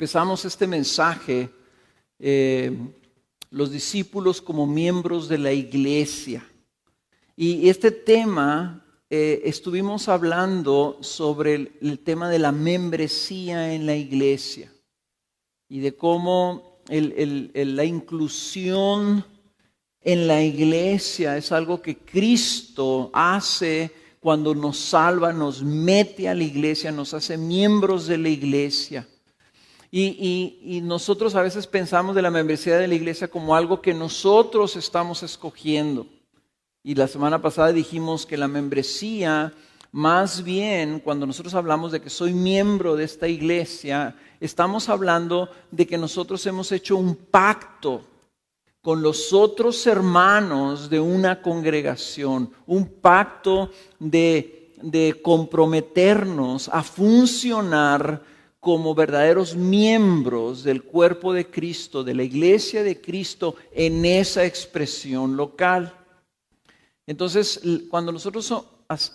Empezamos este mensaje, los discípulos como miembros de la iglesia. Y este tema, estuvimos hablando sobre el tema de la membresía en la iglesia y de cómo la inclusión en la iglesia es algo que Cristo hace cuando nos salva, nos mete a la iglesia, nos hace miembros de la iglesia. Y nosotros a veces pensamos de la membresía de la iglesia como algo que nosotros estamos escogiendo. Y la semana pasada dijimos que la membresía, más bien, cuando nosotros hablamos de que soy miembro de esta iglesia, estamos hablando de que nosotros hemos hecho un pacto con los otros hermanos de una congregación, un pacto de comprometernos a funcionar como verdaderos miembros del cuerpo de Cristo, de la iglesia de Cristo, en esa expresión local. Entonces, cuando nosotros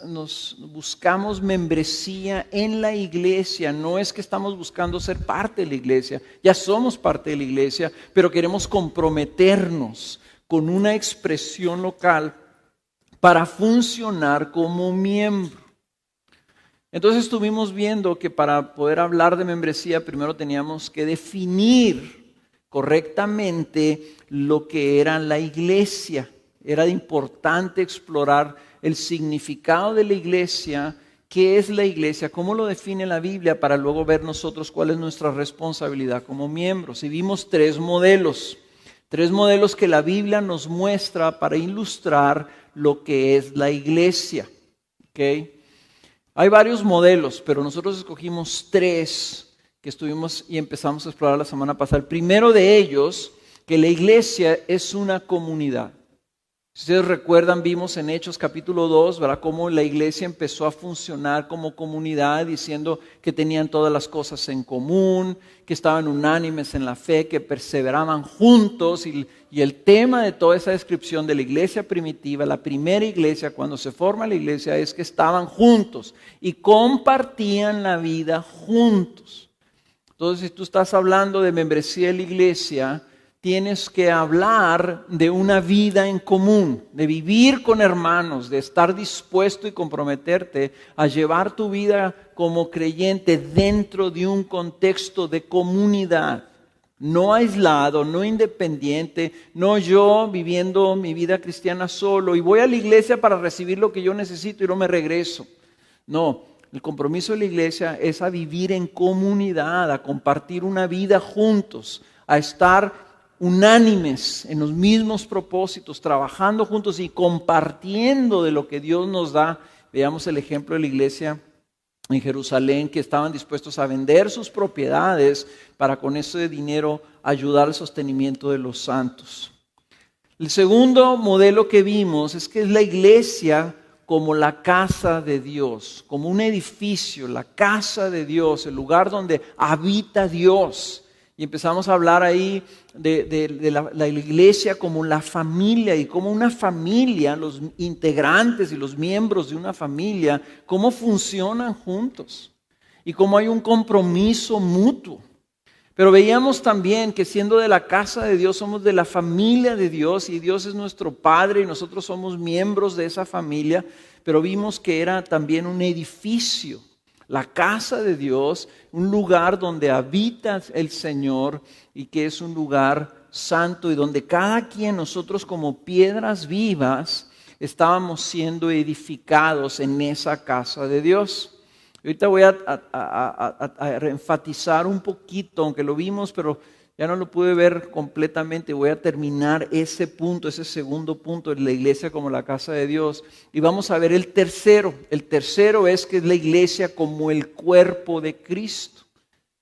nos buscamos membresía en la iglesia, no es que estamos buscando ser parte de la iglesia, ya somos parte de la iglesia, pero queremos comprometernos con una expresión local para funcionar como miembro. Entonces estuvimos viendo que para poder hablar de membresía primero teníamos que definir correctamente lo que era la iglesia. Era importante explorar el significado de la iglesia, qué es la iglesia, cómo lo define la Biblia, para luego ver nosotros cuál es nuestra responsabilidad como miembros. Y vimos tres modelos que la Biblia nos muestra para ilustrar lo que es la iglesia. ¿Okay? Hay varios modelos, pero nosotros escogimos tres que estuvimos y empezamos a explorar la semana pasada. El primero de ellos, que la iglesia es una comunidad. Si ustedes recuerdan, vimos en Hechos capítulo 2, ¿verdad?, cómo la iglesia empezó a funcionar como comunidad, diciendo que tenían todas las cosas en común, que estaban unánimes en la fe, que perseveraban juntos. Y el tema de toda esa descripción de la iglesia primitiva, la primera iglesia, cuando se forma la iglesia, es que estaban juntos y compartían la vida juntos. Entonces, si tú estás hablando de membresía en la iglesia, tienes que hablar de una vida en común, de vivir con hermanos, de estar dispuesto y comprometerte a llevar tu vida como creyente dentro de un contexto de comunidad. No aislado, no independiente, no yo viviendo mi vida cristiana solo y voy a la iglesia para recibir lo que yo necesito y no me regreso. No, el compromiso de la iglesia es a vivir en comunidad, a compartir una vida juntos, a estar unánimes en los mismos propósitos, trabajando juntos y compartiendo de lo que Dios nos da. Veamos el ejemplo de la iglesia en Jerusalén, que estaban dispuestos a vender sus propiedades para con ese dinero ayudar al sostenimiento de los santos. El segundo modelo que vimos es que es la iglesia como la casa de Dios, como un edificio, la casa de Dios, el lugar donde habita Dios. Y empezamos a hablar ahí de la iglesia como la familia, y como una familia, los integrantes y los miembros de una familia, cómo funcionan juntos y cómo hay un compromiso mutuo. Pero veíamos también que siendo de la casa de Dios, somos de la familia de Dios y Dios es nuestro Padre y nosotros somos miembros de esa familia, pero vimos que era también un edificio. La casa de Dios, un lugar donde habita el Señor y que es un lugar santo y donde cada quien, nosotros como piedras vivas, estábamos siendo edificados en esa casa de Dios. Ahorita voy a enfatizar un poquito, aunque lo vimos, pero ya no lo pude ver completamente. Voy a terminar ese punto, ese segundo punto de la iglesia como la casa de Dios. Y vamos a ver el tercero. El tercero es que es la iglesia como el cuerpo de Cristo.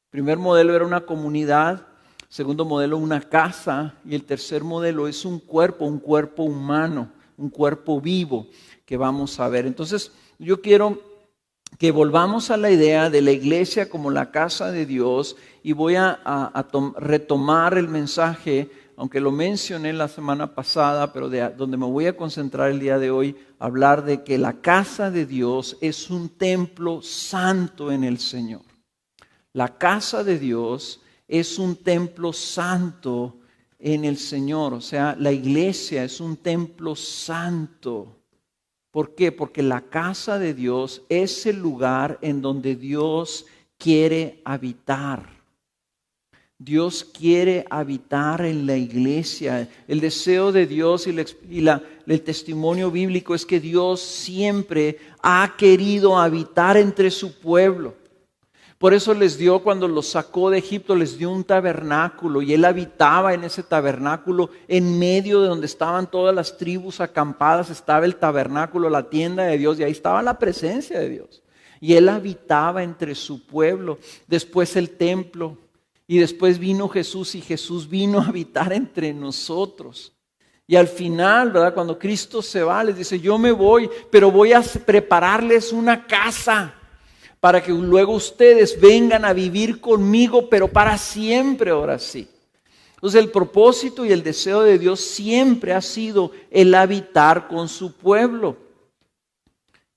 El primer modelo era una comunidad, el segundo modelo una casa y el tercer modelo es un cuerpo humano, un cuerpo vivo que vamos a ver. Entonces yo quiero que volvamos a la idea de la iglesia como la casa de Dios y voy a retomar el mensaje, aunque lo mencioné la semana pasada, pero donde me voy a concentrar el día de hoy, hablar de que la casa de Dios es un templo santo en el Señor. La casa de Dios es un templo santo en el Señor. O sea, la iglesia es un templo santo. ¿Por qué? Porque la casa de Dios es el lugar en donde Dios quiere habitar. Dios quiere habitar en la iglesia. El deseo de Dios el testimonio bíblico es que Dios siempre ha querido habitar entre su pueblo. Por eso les dio, cuando los sacó de Egipto, les dio un tabernáculo y Él habitaba en ese tabernáculo. En medio de donde estaban todas las tribus acampadas estaba el tabernáculo, la tienda de Dios, y ahí estaba la presencia de Dios. Y Él habitaba entre su pueblo. Después el templo, y después vino Jesús, y Jesús vino a habitar entre nosotros. Y al final, ¿verdad? Cuando Cristo se va, les dice: yo me voy, pero voy a prepararles una casa, para que luego ustedes vengan a vivir conmigo, pero para siempre, ahora sí. Entonces el propósito y el deseo de Dios siempre ha sido el habitar con su pueblo.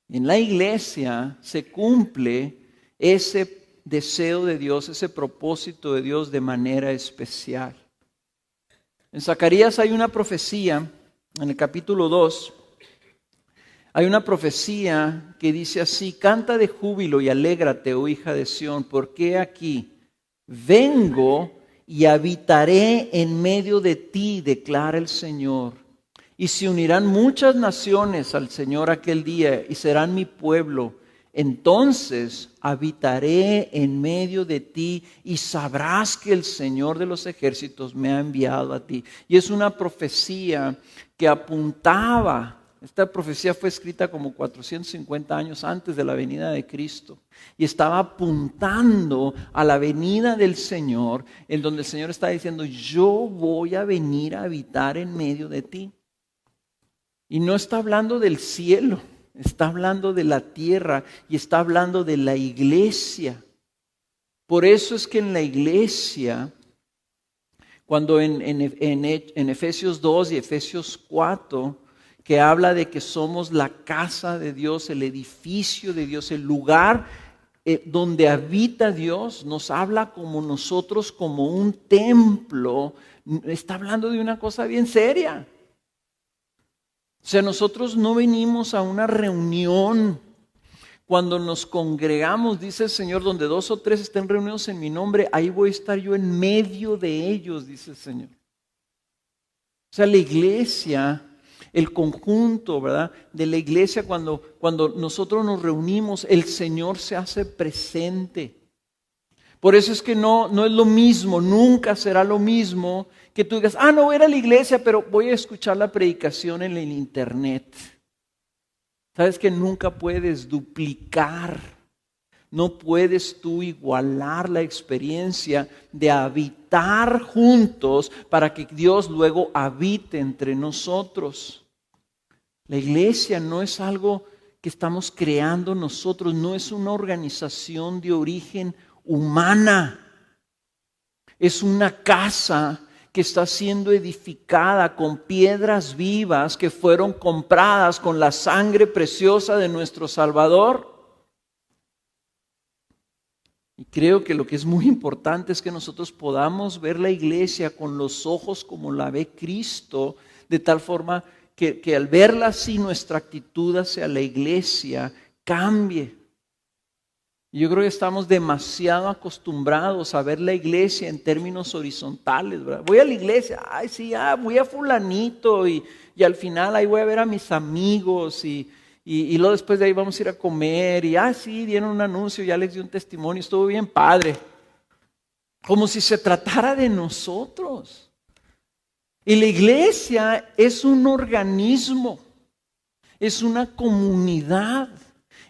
En la iglesia se cumple ese deseo de Dios, ese propósito de Dios de manera especial. En Zacarías hay una profecía, en el capítulo 2, hay una profecía que dice así: canta de júbilo y alégrate, oh hija de Sión, porque aquí vengo y habitaré en medio de ti, declara el Señor. Y se unirán muchas naciones al Señor aquel día y serán mi pueblo. Entonces habitaré en medio de ti y sabrás que el Señor de los ejércitos me ha enviado a ti. Y es una profecía que apuntaba. Esta profecía fue escrita como 450 años antes de la venida de Cristo y estaba apuntando a la venida del Señor, en donde el Señor está diciendo: yo voy a venir a habitar en medio de ti. Y no está hablando del cielo, está hablando de la tierra y está hablando de la iglesia. Por eso es que en la iglesia, cuando en Efesios 2 y Efesios 4, que habla de que somos la casa de Dios, el edificio de Dios, el lugar donde habita Dios, nos habla como nosotros, como un templo. Está hablando de una cosa bien seria. O sea, nosotros no venimos a una reunión. Cuando nos congregamos, dice el Señor, donde 2 o 3 estén reunidos en mi nombre, ahí voy a estar yo en medio de ellos, dice el Señor. O sea, la iglesia, el conjunto, ¿verdad?, de la iglesia, cuando nosotros nos reunimos, el Señor se hace presente. Por eso es que no es lo mismo, nunca será lo mismo que tú digas: no voy a ir a la iglesia, pero voy a escuchar la predicación en el internet. Sabes que nunca puedes duplicar, no puedes tú igualar la experiencia de habitar juntos para que Dios luego habite entre nosotros. La iglesia no es algo que estamos creando nosotros, no es una organización de origen humana. Es una casa que está siendo edificada con piedras vivas que fueron compradas con la sangre preciosa de nuestro Salvador. Y creo que lo que es muy importante es que nosotros podamos ver la iglesia con los ojos como la ve Cristo, de tal forma que al verla así nuestra actitud hacia la iglesia cambie. Yo creo que estamos demasiado acostumbrados a ver la iglesia en términos horizontales, ¿verdad? Voy a la iglesia, sí, voy a fulanito y al final ahí voy a ver a mis amigos y luego después de ahí vamos a ir a comer y sí, dieron un anuncio, ya les di un testimonio, estuvo bien padre. Como si se tratara de nosotros. Y la iglesia es un organismo, es una comunidad.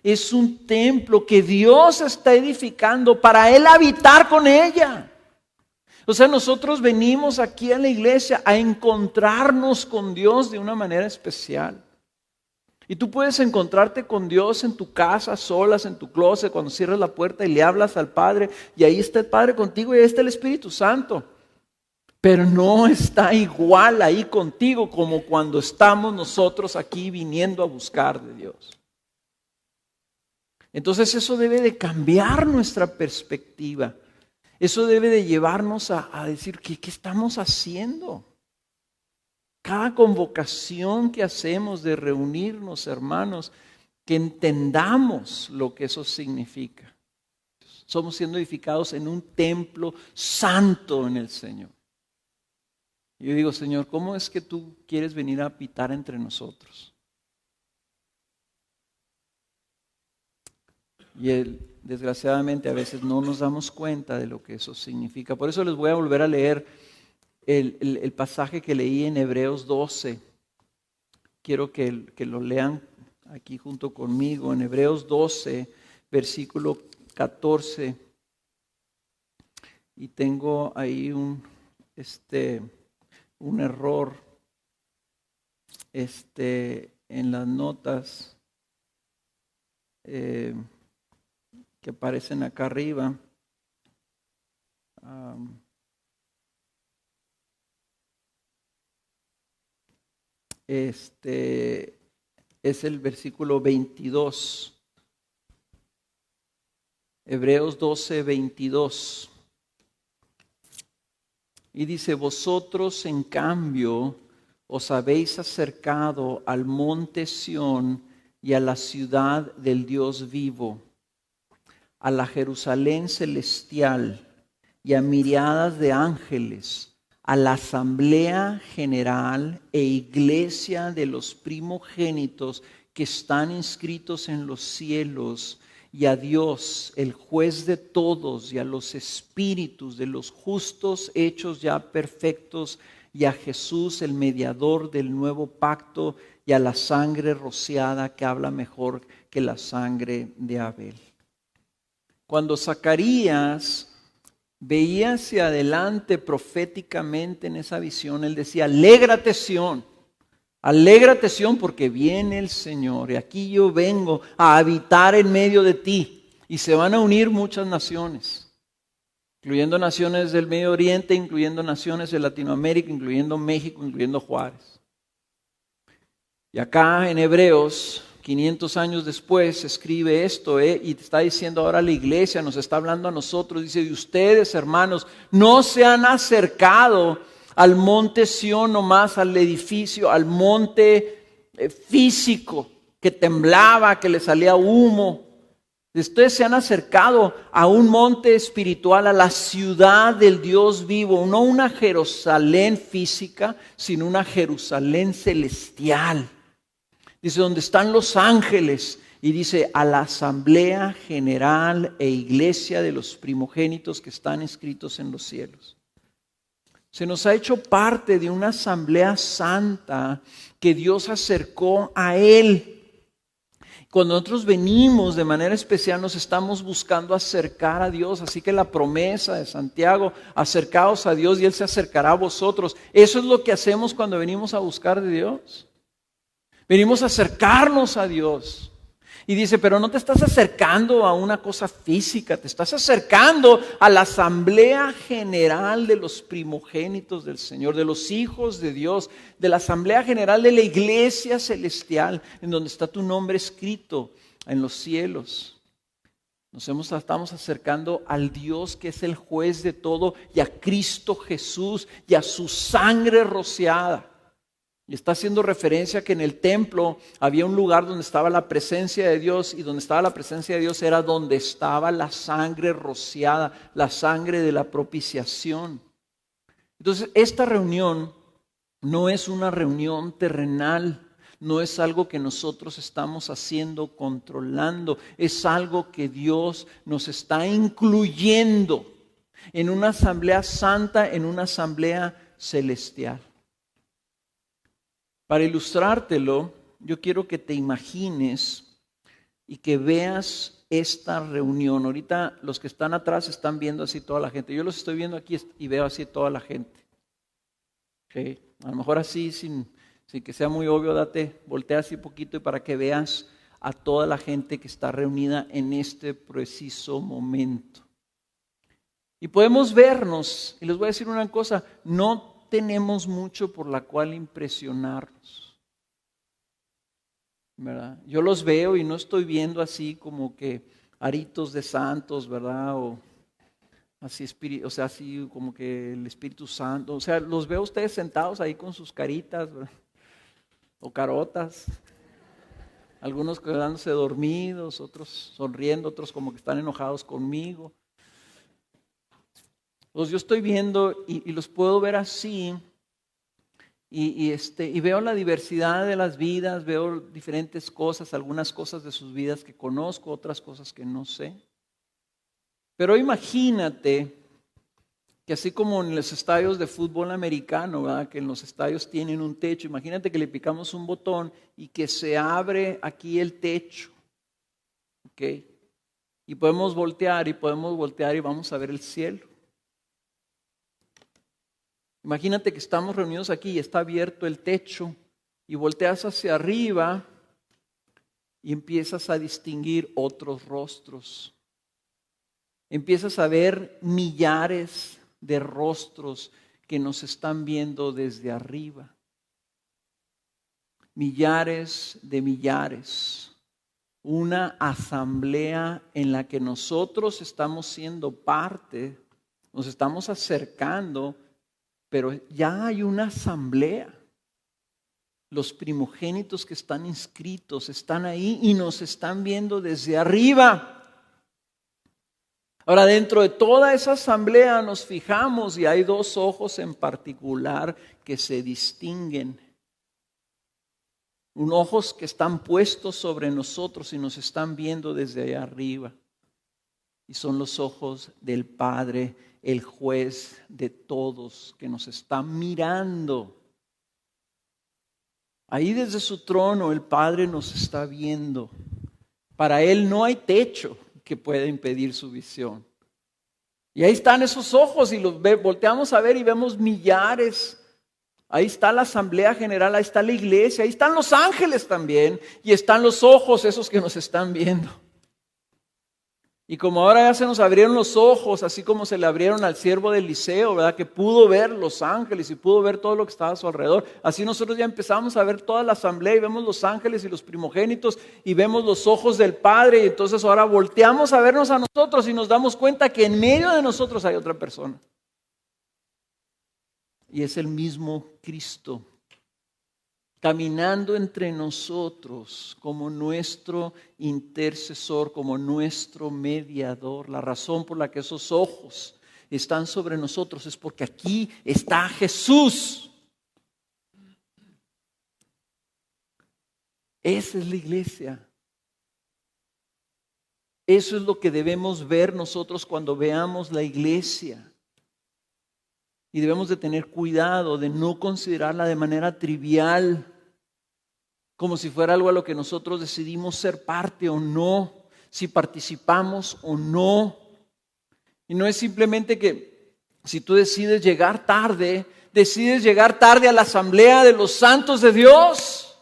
Es un templo que Dios está edificando para Él habitar con ella. O sea, nosotros venimos aquí a la iglesia a encontrarnos con Dios de una manera especial. Y tú puedes encontrarte con Dios en tu casa, solas, en tu closet, cuando cierras la puerta y le hablas al Padre. Y ahí está el Padre contigo y ahí está el Espíritu Santo. Pero no está igual ahí contigo como cuando estamos nosotros aquí viniendo a buscar de Dios. Entonces eso debe de cambiar nuestra perspectiva. Eso debe de llevarnos a decir, ¿qué estamos haciendo? Cada convocación que hacemos de reunirnos, hermanos, que entendamos lo que eso significa. Somos siendo edificados en un templo santo en el Señor. Yo digo, Señor, ¿cómo es que tú quieres venir a habitar entre nosotros? Y desgraciadamente a veces no nos damos cuenta de lo que eso significa. Por eso les voy a volver a leer el pasaje que leí en Hebreos 12. Quiero que lo lean aquí junto conmigo. En Hebreos 12, versículo 14. Y tengo ahí un error en las notas que aparecen acá arriba. Es el versículo 22. Hebreos 12, 22. Y dice, vosotros en cambio os habéis acercado al monte Sión y a la ciudad del Dios vivo, a la Jerusalén celestial y a miriadas de ángeles, a la asamblea general e iglesia de los primogénitos que están inscritos en los cielos, y a Dios, el juez de todos, y a los espíritus de los justos hechos ya perfectos, y a Jesús, el mediador del nuevo pacto, y a la sangre rociada que habla mejor que la sangre de Abel. Cuando Zacarías veía hacia adelante proféticamente en esa visión, él decía, alégrate Sión, porque viene el Señor y aquí yo vengo a habitar en medio de ti. Y se van a unir muchas naciones, incluyendo naciones del Medio Oriente, incluyendo naciones de Latinoamérica, incluyendo México, incluyendo Juárez. Y acá en Hebreos, 500 años después, escribe esto, y te está diciendo ahora a la iglesia, nos está hablando a nosotros, dice, y ustedes, hermanos, no se han acercado al monte Sión nomás, al edificio, al monte físico que temblaba, que le salía humo. Ustedes se han acercado a un monte espiritual, a la ciudad del Dios vivo, no una Jerusalén física, sino una Jerusalén celestial. Dice, donde están los ángeles, y dice, a la asamblea general e iglesia de los primogénitos que están inscritos en los cielos. Se nos ha hecho parte de una asamblea santa que Dios acercó a Él. Cuando nosotros venimos de manera especial nos estamos buscando acercar a Dios. Así que la promesa de Santiago, acercaos a Dios y Él se acercará a vosotros. Eso es lo que hacemos cuando venimos a buscar de Dios. Venimos a acercarnos a Dios. Y dice, pero no te estás acercando a una cosa física, te estás acercando a la asamblea general de los primogénitos del Señor, de los hijos de Dios, de la asamblea general de la iglesia celestial, en donde está tu nombre escrito en los cielos. Estamos acercando al Dios que es el juez de todo, y a Cristo Jesús y a su sangre rociada. Y está haciendo referencia que en el templo había un lugar donde estaba la presencia de Dios, y donde estaba la presencia de Dios era donde estaba la sangre rociada, la sangre de la propiciación. Entonces, esta reunión no es una reunión terrenal, no es algo que nosotros estamos haciendo, controlando, es algo que Dios nos está incluyendo en una asamblea santa, en una asamblea celestial. Para ilustrártelo, yo quiero que te imagines y que veas esta reunión. Ahorita los que están atrás están viendo así toda la gente. Yo los estoy viendo aquí y veo así toda la gente. Okay. A lo mejor así, sin que sea muy obvio, voltea así poquito y para que veas a toda la gente que está reunida en este preciso momento. Y podemos vernos, y les voy a decir una cosa, no tenemos mucho por la cual impresionarnos, ¿verdad? Yo los veo y no estoy viendo así como que aritos de santos, ¿verdad? Así, o sea, así como que el Espíritu Santo, o sea, los veo ustedes sentados ahí con sus caritas, ¿verdad? O carotas, algunos quedándose dormidos, otros sonriendo, otros como que están enojados conmigo. Los yo estoy viendo y los puedo ver así y veo la diversidad de las vidas, veo diferentes cosas, algunas cosas de sus vidas que conozco, otras cosas que no sé. Pero imagínate que así como en los estadios de fútbol americano, ¿verdad? Que en los estadios tienen un techo, imagínate que le picamos un botón y que se abre aquí el techo, ¿ok? Y podemos voltear y vamos a ver el cielo. Imagínate que estamos reunidos aquí y está abierto el techo y volteas hacia arriba y empiezas a distinguir otros rostros. Empiezas a ver millares de rostros que nos están viendo desde arriba. Millares de millares. Una asamblea en la que nosotros estamos siendo parte, nos estamos acercando, pero ya hay una asamblea. Los primogénitos que están inscritos están ahí y nos están viendo desde arriba. Ahora, dentro de toda esa asamblea nos fijamos y hay dos ojos en particular que se distinguen. Ojos que están puestos sobre nosotros y nos están viendo desde allá arriba. Y son los ojos del Padre, el juez de todos, que nos está mirando. Ahí desde su trono el Padre nos está viendo. Para Él no hay techo que pueda impedir su visión. Y ahí están esos ojos y los volteamos a ver y vemos millares. Ahí está la asamblea general, ahí está la iglesia, ahí están los ángeles también y están los ojos esos que nos están viendo. Y como ahora ya se nos abrieron los ojos, así como se le abrieron al siervo de Eliseo, ¿verdad? Que pudo ver los ángeles y pudo ver todo lo que estaba a su alrededor. Así nosotros ya empezamos a ver toda la asamblea y vemos los ángeles y los primogénitos y vemos los ojos del Padre. Y entonces ahora volteamos a vernos a nosotros y nos damos cuenta que en medio de nosotros hay otra persona. Y es el mismo Cristo, caminando entre nosotros como nuestro intercesor, como nuestro mediador. La razón por la que esos ojos están sobre nosotros es porque aquí está Jesús. Esa es la iglesia. Eso es lo que debemos ver nosotros cuando veamos la iglesia. Y debemos de tener cuidado de no considerarla de manera trivial, como si fuera algo a lo que nosotros decidimos ser parte o no, si participamos o no. Y no es simplemente que si tú decides llegar tarde a la asamblea de los santos de Dios.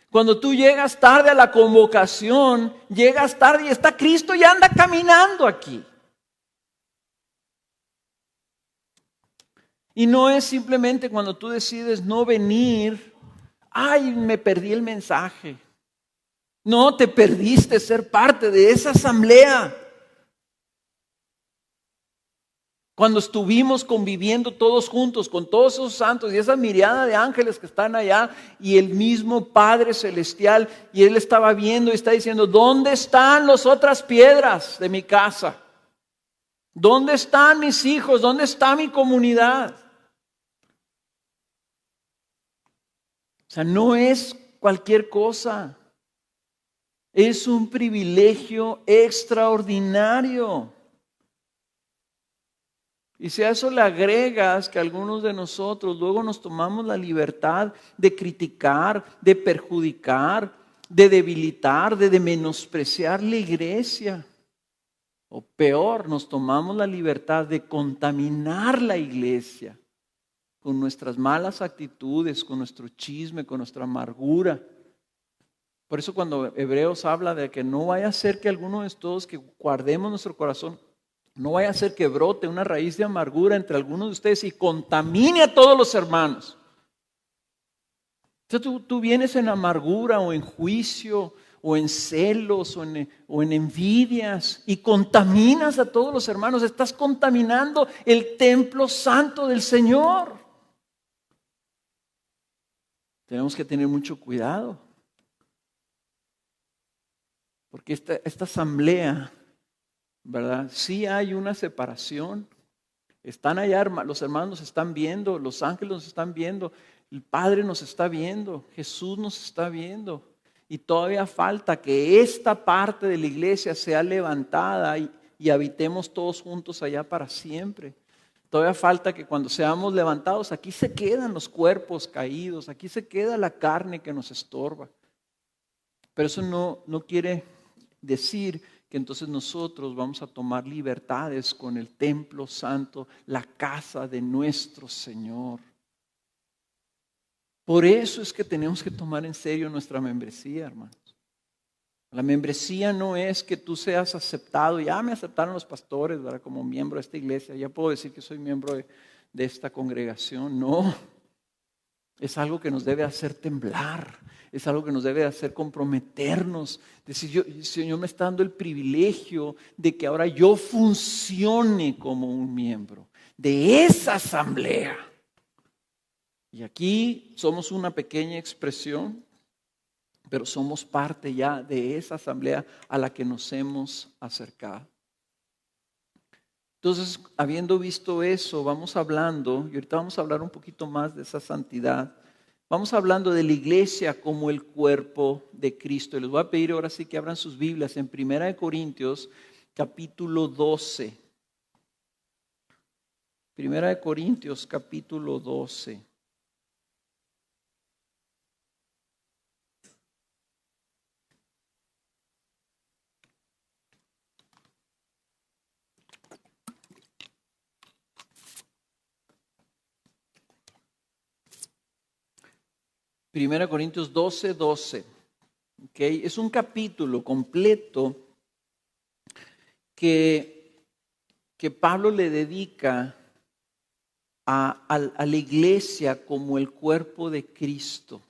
Cuando tú llegas tarde a la convocación, llegas tarde y está Cristo y anda caminando aquí. Y no es simplemente cuando tú decides no venir, ay, me perdí el mensaje. No, te perdiste ser parte de esa asamblea. Cuando estuvimos conviviendo todos juntos con todos esos santos y esa mirada de ángeles que están allá y el mismo Padre Celestial, y Él estaba viendo y está diciendo, ¿dónde están las otras piedras de mi casa? ¿Dónde están mis hijos? ¿Dónde está mi comunidad? O sea, no es cualquier cosa. Es un privilegio extraordinario. Y si a eso le agregas que algunos de nosotros luego nos tomamos la libertad de criticar, de perjudicar, de debilitar, de menospreciar la iglesia. O peor, nos tomamos la libertad de contaminar la iglesia con nuestras malas actitudes, con nuestro chisme, con nuestra amargura. Por eso cuando Hebreos habla de que no vaya a ser que alguno de estos que guardemos nuestro corazón, no vaya a ser que brote una raíz de amargura entre algunos de ustedes y contamine a todos los hermanos. Entonces tú vienes en amargura o en juicio o en celos o en envidias y contaminas a todos los hermanos. Estás contaminando el templo santo del Señor. Tenemos que tener mucho cuidado, porque esta asamblea, ¿verdad? Sí hay una separación. Están allá, los hermanos nos están viendo, los ángeles nos están viendo, el Padre nos está viendo, Jesús nos está viendo. Y todavía falta que esta parte de la iglesia sea levantada y habitemos todos juntos allá para siempre. Todavía falta que cuando seamos levantados, aquí se quedan los cuerpos caídos, aquí se queda la carne que nos estorba. Pero eso no quiere decir que entonces nosotros vamos a tomar libertades con el templo santo, la casa de nuestro Señor. Por eso es que tenemos que tomar en serio nuestra membresía, hermanos. La membresía no es que tú seas aceptado. Ya me aceptaron los pastores, ¿verdad? Como miembro de esta iglesia. Ya puedo decir que soy miembro de esta congregación. No, es algo que nos debe hacer temblar. Es algo que nos debe hacer comprometernos. Decir, el Señor me está dando el privilegio de que ahora yo funcione como un miembro de esa asamblea. Y aquí somos una pequeña expresión, pero somos parte ya de esa asamblea a la que nos hemos acercado. Entonces, habiendo visto eso, vamos hablando, y ahorita vamos a hablar un poquito más de esa santidad. Vamos hablando de la iglesia como el cuerpo de Cristo. Y les voy a pedir ahora sí que abran sus Biblias en 1 Corintios capítulo 12. 1 Corintios capítulo 12. Primera Corintios 12, 12. ¿Okay? Es un capítulo completo que Pablo le dedica a la iglesia como el cuerpo de Cristo.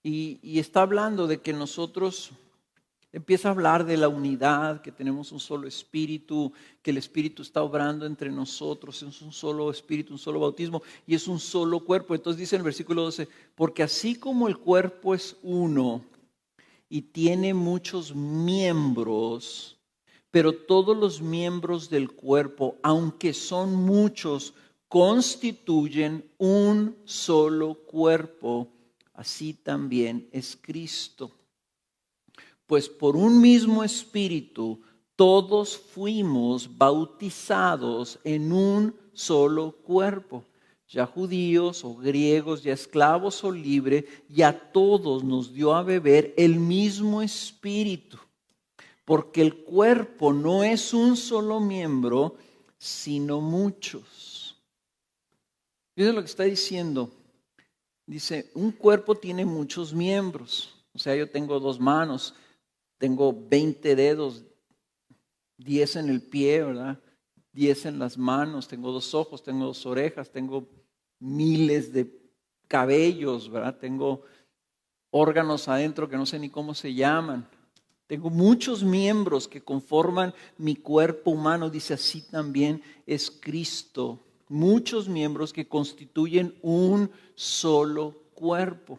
Y está hablando de que nosotros, empieza a hablar de la unidad, que tenemos un solo espíritu, que el espíritu está obrando entre nosotros, es un solo espíritu, un solo bautismo y es un solo cuerpo. Entonces dice en el versículo 12, porque así como el cuerpo es uno y tiene muchos miembros, pero todos los miembros del cuerpo, aunque son muchos, constituyen un solo cuerpo, así también es Cristo. Pues por un mismo espíritu todos fuimos bautizados en un solo cuerpo, ya judíos o griegos, ya esclavos o libres, y a todos nos dio a beber el mismo espíritu, porque el cuerpo no es un solo miembro, sino muchos. Fíjense lo que está diciendo. Dice, un cuerpo tiene muchos miembros. O sea, yo tengo 2 manos, tengo 20 dedos, 10 en el pie, ¿verdad? 10 en las manos, tengo 2 ojos, tengo 2 orejas, tengo miles de cabellos, ¿verdad? Tengo órganos adentro que no sé ni cómo se llaman. Tengo muchos miembros que conforman mi cuerpo humano, dice así también es Cristo. Muchos miembros que constituyen un solo cuerpo.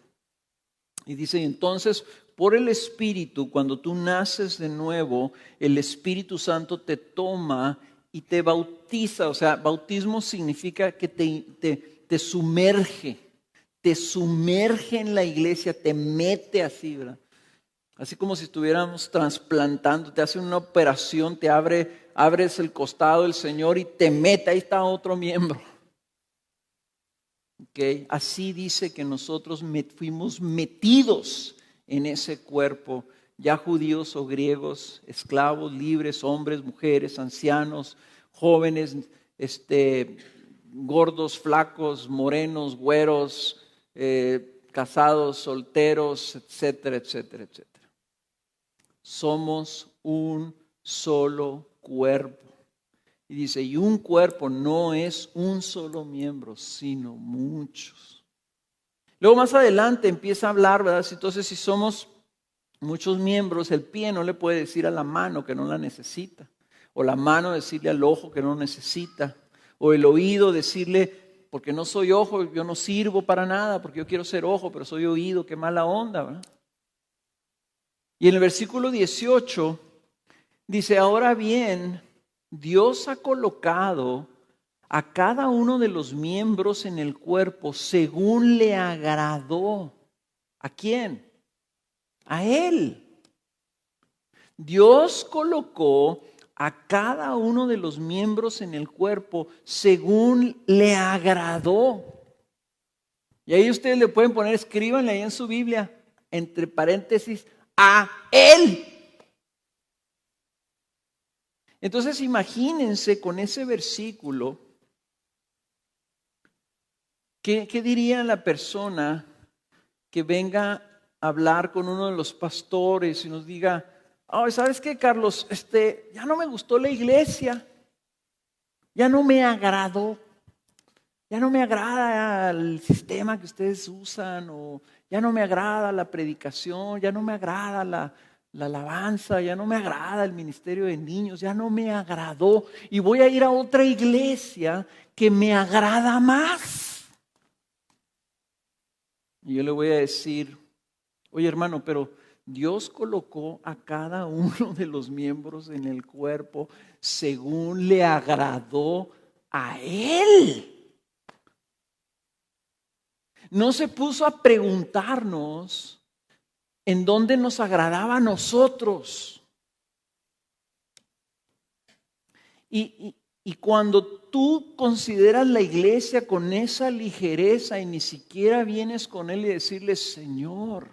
Y dice, entonces, por el Espíritu, cuando tú naces de nuevo, el Espíritu Santo te toma y te bautiza. O sea, bautismo significa que te sumerge en la iglesia, te mete así, ¿verdad? Así como si estuviéramos trasplantando, te hace una operación, abres el costado del Señor y te mete, ahí está otro miembro. Okay. Así dice que nosotros fuimos metidos en ese cuerpo, ya judíos o griegos, esclavos, libres, hombres, mujeres, ancianos, jóvenes, gordos, flacos, morenos, güeros, casados, solteros, etcétera, etcétera, etcétera. Somos un solo cuerpo. Y dice, y un cuerpo no es un solo miembro, sino muchos. Luego más adelante empieza a hablar, ¿verdad? Entonces si somos muchos miembros, el pie no le puede decir a la mano que no la necesita, o la mano decirle al ojo que no necesita, o el oído decirle, porque no soy ojo, yo no sirvo para nada, porque yo quiero ser ojo, pero soy oído, qué mala onda, ¿verdad? Y en el versículo 18 dice, ahora bien, Dios ha colocado a cada uno de los miembros en el cuerpo según le agradó. ¿A quién? A Él. Dios colocó a cada uno de los miembros en el cuerpo según le agradó. Y ahí ustedes le pueden poner, escríbanle ahí en su Biblia, entre paréntesis, a Él. Entonces imagínense con ese versículo, ¿qué diría la persona que venga a hablar con uno de los pastores y nos diga, oh, ¿sabes qué, Carlos? Ya no me gustó la iglesia, ya no me agradó, ya no me agrada el sistema que ustedes usan, o ya no me agrada la predicación, ya no me agrada la alabanza, ya no me agrada el ministerio de niños, ya no me agradó y voy a ir a otra iglesia que me agrada más. Y yo le voy a decir, oye hermano, pero Dios colocó a cada uno de los miembros en el cuerpo según le agradó a Él. No se puso a preguntarnos en dónde nos agradaba a nosotros. Y cuando tú consideras la iglesia con esa ligereza y ni siquiera vienes con Él y decirle, Señor,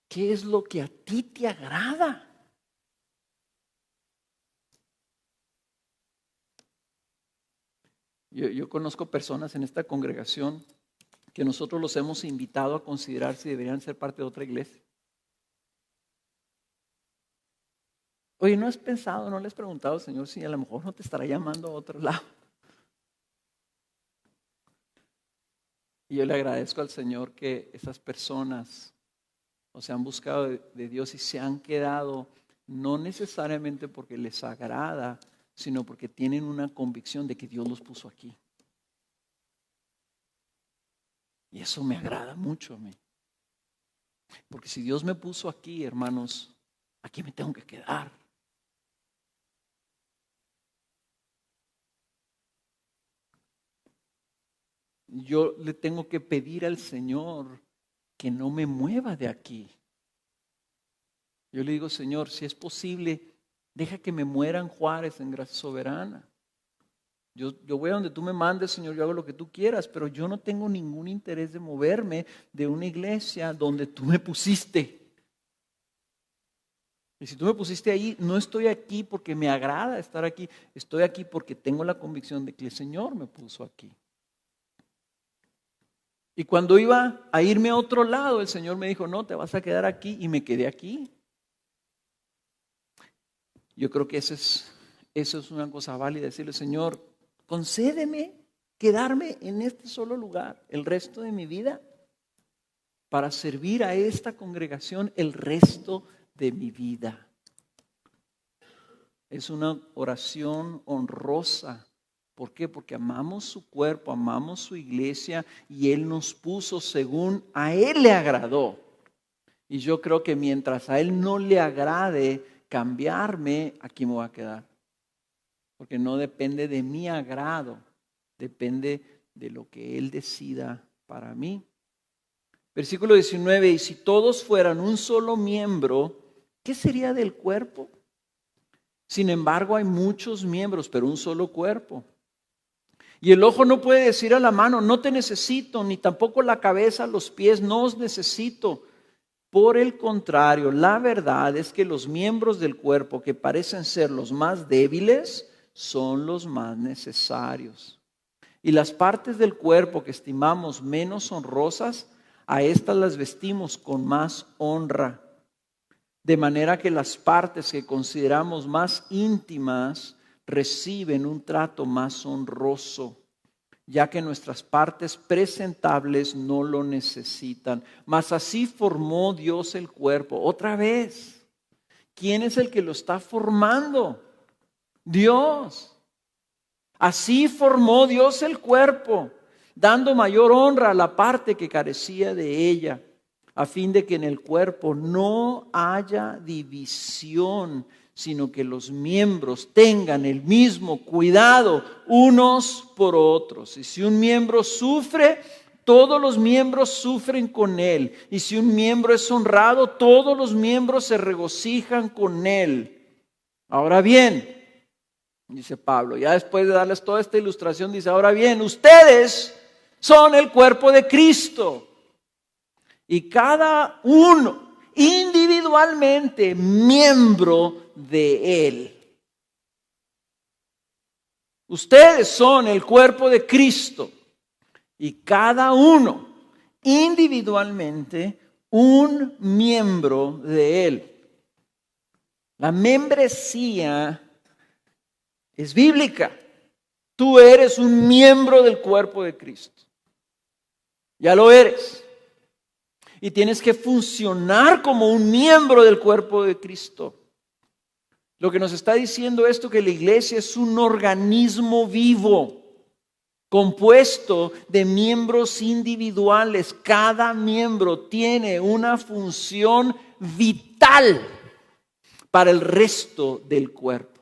¿qué es lo que a ti te agrada? Yo conozco personas en esta congregación que nosotros los hemos invitado a considerar si deberían ser parte de otra iglesia. Oye, ¿no has pensado, no le has preguntado al Señor si a lo mejor no te estará llamando a otro lado? Y yo le agradezco al Señor que esas personas se han buscado de Dios y se han quedado, no necesariamente porque les agrada, sino porque tienen una convicción de que Dios los puso aquí. Y eso me agrada mucho a mí. Porque si Dios me puso aquí, hermanos, aquí me tengo que quedar. Yo le tengo que pedir al Señor que no me mueva de aquí. Yo le digo, Señor, si es posible, deja que me muera en Juárez, en Gracia Soberana. Yo voy a donde tú me mandes, Señor, yo hago lo que tú quieras, pero yo no tengo ningún interés de moverme de una iglesia donde tú me pusiste. Y si tú me pusiste ahí, no estoy aquí porque me agrada estar aquí, estoy aquí porque tengo la convicción de que el Señor me puso aquí. Y cuando iba a irme a otro lado, el Señor me dijo, no, te vas a quedar aquí, y me quedé aquí. Yo creo que eso es una cosa válida, decirle, Señor, concédeme quedarme en este solo lugar el resto de mi vida para servir a esta congregación el resto de mi vida. Es una oración honrosa. ¿Por qué? Porque amamos su cuerpo, amamos su iglesia y Él nos puso según a Él le agradó. Y yo creo que mientras a Él no le agrade cambiarme, aquí me voy a quedar. Porque no depende de mi agrado, depende de lo que Él decida para mí. Versículo 19, y si todos fueran un solo miembro, ¿qué sería del cuerpo? Sin embargo, hay muchos miembros, pero un solo cuerpo. Y el ojo no puede decir a la mano, no te necesito, ni tampoco la cabeza, los pies, no os necesito. Por el contrario, la verdad es que los miembros del cuerpo que parecen ser los más débiles son los más necesarios. Y las partes del cuerpo que estimamos menos honrosas, a estas las vestimos con más honra. De manera que las partes que consideramos más íntimas reciben un trato más honroso, ya que nuestras partes presentables no lo necesitan. Mas así formó Dios el cuerpo. Otra vez, ¿quién es el que lo está formando? Dios. Así formó Dios el cuerpo, dando mayor honra a la parte que carecía de ella, a fin de que en el cuerpo no haya división, sino que los miembros tengan el mismo cuidado unos por otros. Y si un miembro sufre, todos los miembros sufren con él. Y si un miembro es honrado, todos los miembros se regocijan con él. Ahora bien, dice Pablo, ya después de darles toda esta ilustración, dice, ahora bien, ustedes son el cuerpo de Cristo. Y cada uno individualmente miembro de Él. Ustedes son el cuerpo de Cristo y cada uno individualmente un miembro de Él. La membresía es bíblica. Tú eres un miembro del cuerpo de Cristo. Ya lo eres. Y tienes que funcionar como un miembro del cuerpo de Cristo. Lo que nos está diciendo esto que la iglesia es un organismo vivo, compuesto de miembros individuales. Cada miembro tiene una función vital para el resto del cuerpo.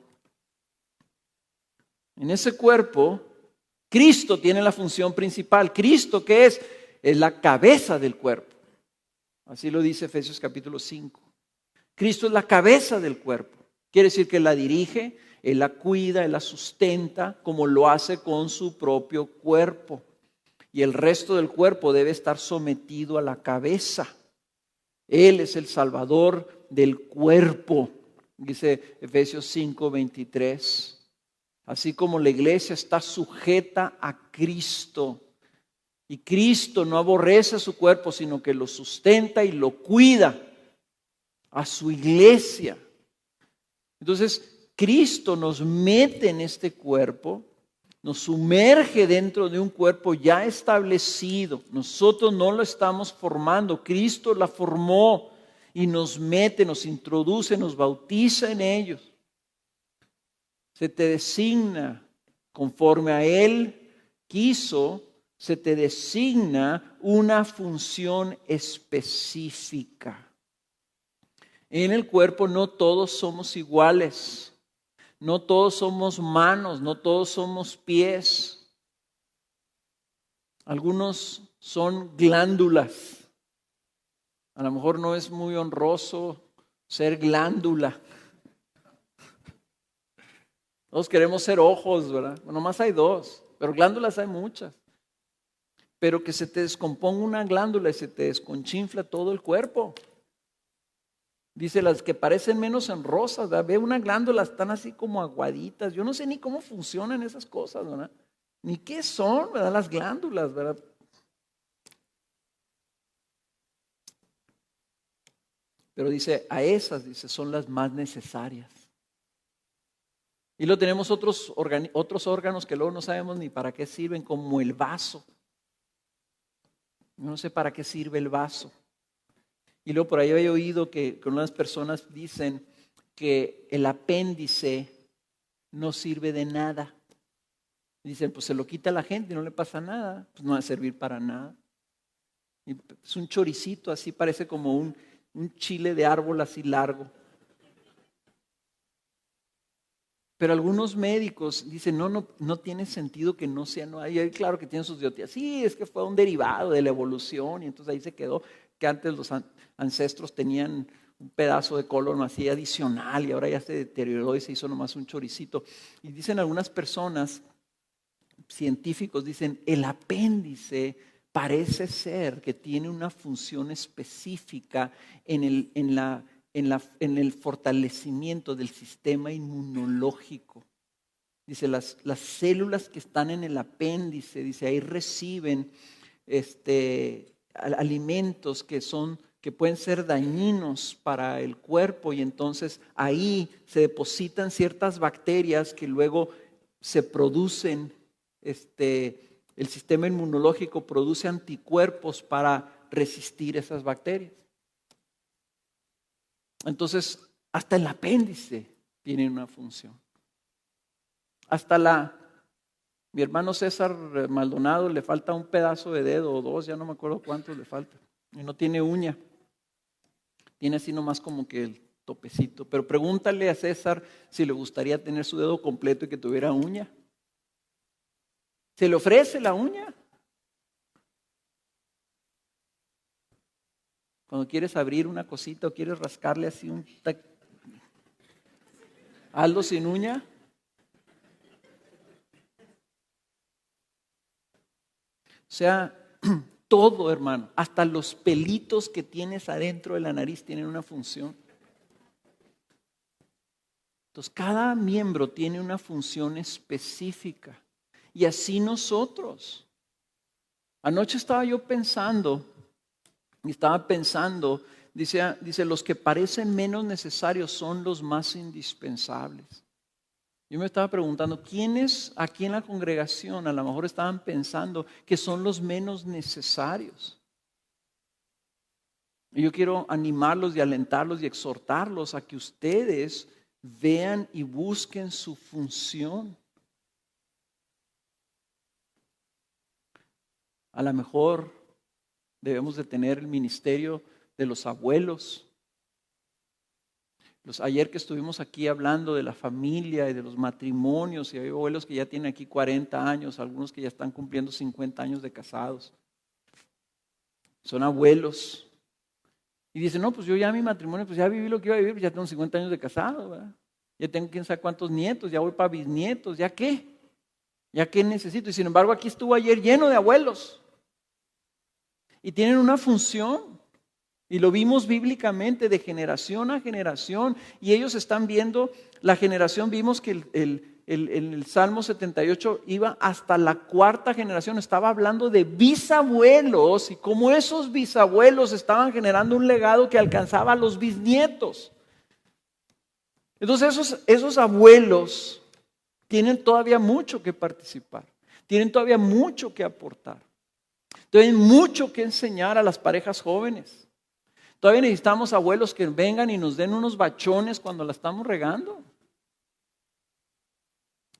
En ese cuerpo, Cristo tiene la función principal. ¿Cristo qué es? Es la cabeza del cuerpo. Así lo dice Efesios capítulo 5. Cristo es la cabeza del cuerpo. Quiere decir que Él la dirige, Él la cuida, Él la sustenta, como lo hace con su propio cuerpo. Y el resto del cuerpo debe estar sometido a la cabeza. Él es el Salvador del cuerpo, dice Efesios 5:23. Así como la iglesia está sujeta a Cristo. Y Cristo no aborrece a su cuerpo, sino que lo sustenta y lo cuida a su iglesia. Entonces, Cristo nos mete en este cuerpo, nos sumerge dentro de un cuerpo ya establecido. Nosotros no lo estamos formando, Cristo la formó y nos mete, nos introduce, nos bautiza en ellos. Se te designa conforme a Él quiso. Se te designa una función específica. En el cuerpo no todos somos iguales. No todos somos manos, no todos somos pies. Algunos son glándulas. A lo mejor no es muy honroso ser glándula. Todos queremos ser ojos, ¿verdad? Bueno, nomás hay dos, pero glándulas hay muchas. Pero que se te descomponga una glándula y se te desconchinfla todo el cuerpo. Dice, las que parecen menos en rosas, ¿verdad? Ve una glándula, están así como aguaditas. Yo no sé ni cómo funcionan esas cosas, ¿verdad? Ni qué son, ¿verdad? Las glándulas, ¿verdad? Pero dice, a esas, dice, son las más necesarias. Y luego tenemos otros órganos que luego no sabemos ni para qué sirven, como el vaso. No sé para qué sirve el vaso. Y luego por ahí había oído que unas personas dicen que el apéndice no sirve de nada. Dicen, pues se lo quita a la gente y no le pasa nada. Pues no va a servir para nada. Y es un choricito así, parece como un chile de árbol así largo. Pero algunos médicos dicen, no tiene sentido que no sea, no hay, claro que tienen sus teorías. Sí, es que fue un derivado de la evolución y entonces ahí se quedó, que antes los ancestros tenían un pedazo de colon así adicional y ahora ya se deterioró y se hizo nomás un choricito. Y dicen algunas personas, científicos, dicen, el apéndice parece ser que tiene una función específica en el fortalecimiento del sistema inmunológico. Dice, las células que están en el apéndice, dice, ahí reciben alimentos que pueden ser dañinos para el cuerpo y entonces ahí se depositan ciertas bacterias que luego se producen el sistema inmunológico produce anticuerpos para resistir esas bacterias. Entonces, hasta el apéndice tiene una función. Mi hermano César Maldonado le falta un pedazo de dedo o dos, ya no me acuerdo cuántos le falta. Y no tiene uña. Tiene así nomás como que el topecito. Pero pregúntale a César si le gustaría tener su dedo completo y que tuviera uña. ¿Se le ofrece la uña? Cuando quieres abrir una cosita o quieres rascarle así hazlo sin uña. O sea, todo, hermano, hasta los pelitos que tienes adentro de la nariz tienen una función. Entonces, cada miembro tiene una función específica. Y así nosotros. Anoche estaba yo pensando, dice, los que parecen menos necesarios son los más indispensables. Yo me estaba preguntando, ¿quiénes aquí en la congregación a lo mejor estaban pensando que son los menos necesarios? Y yo quiero animarlos y alentarlos y exhortarlos a que ustedes vean y busquen su función. A lo mejor debemos de tener el ministerio de los abuelos. Ayer que estuvimos aquí hablando de la familia y de los matrimonios, y hay abuelos que ya tienen aquí 40 años, algunos que ya están cumpliendo 50 años de casados. Son abuelos. Y dicen, no, pues yo ya mi matrimonio, pues ya viví lo que iba a vivir, pues ya tengo 50 años de casado, ¿verdad? Ya tengo quién sabe cuántos nietos, ya voy para bisnietos, ¿ya qué? ¿Ya qué necesito? Y sin embargo aquí estuvo ayer lleno de abuelos. Y tienen una función. Y lo vimos bíblicamente de generación a generación. Y ellos están viendo, la generación, vimos que el Salmo 78 iba hasta la cuarta generación. Estaba hablando de bisabuelos y cómo esos bisabuelos estaban generando un legado que alcanzaba a los bisnietos. Entonces esos abuelos tienen todavía mucho que participar. Tienen todavía mucho que aportar. Tienen mucho que enseñar a las parejas jóvenes. Todavía necesitamos abuelos que vengan y nos den unos bachones cuando la estamos regando.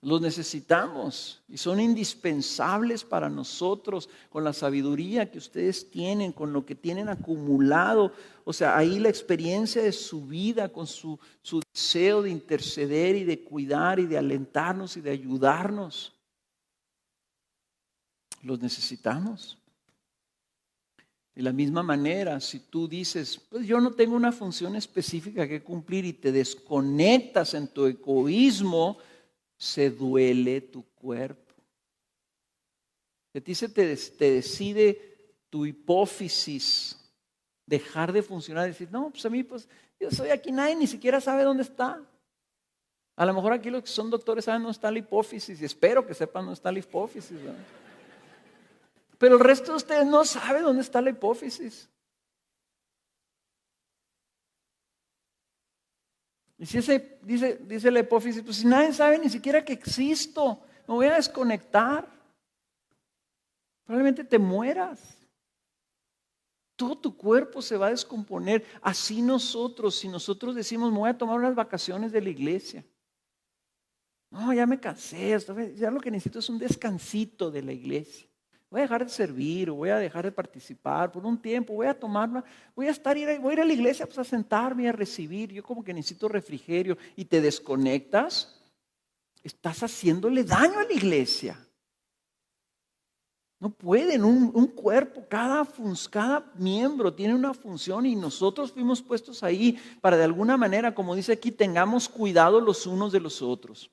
Los necesitamos y son indispensables para nosotros con la sabiduría que ustedes tienen, con lo que tienen acumulado. O sea, ahí la experiencia de su vida, con su deseo de interceder y de cuidar y de alentarnos y de ayudarnos. Los necesitamos. De la misma manera, si tú dices, pues yo no tengo una función específica que cumplir y te desconectas en tu egoísmo, se duele tu cuerpo. A ti te decide tu hipófisis dejar de funcionar y decir, no, pues a mí, pues yo soy aquí, nadie ni siquiera sabe dónde está. A lo mejor aquí los que son doctores saben dónde está la hipófisis y espero que sepan dónde está la hipófisis, ¿verdad? Pero el resto de ustedes no sabe dónde está la hipófisis. Y si dice la hipófisis, pues si nadie sabe ni siquiera que existo, me voy a desconectar. Probablemente te mueras. Todo tu cuerpo se va a descomponer. Así nosotros, si nosotros decimos, me voy a tomar unas vacaciones de la iglesia. No, ya me cansé, ya lo que necesito es un descansito de la iglesia. Voy a dejar de servir o voy a dejar de participar por un tiempo, voy a ir a la iglesia pues a sentarme y a recibir. Yo como que necesito refrigerio y te desconectas, estás haciéndole daño a la iglesia. No pueden, un cuerpo, cada miembro tiene una función y nosotros fuimos puestos ahí para de alguna manera, como dice aquí, tengamos cuidado los unos de los otros.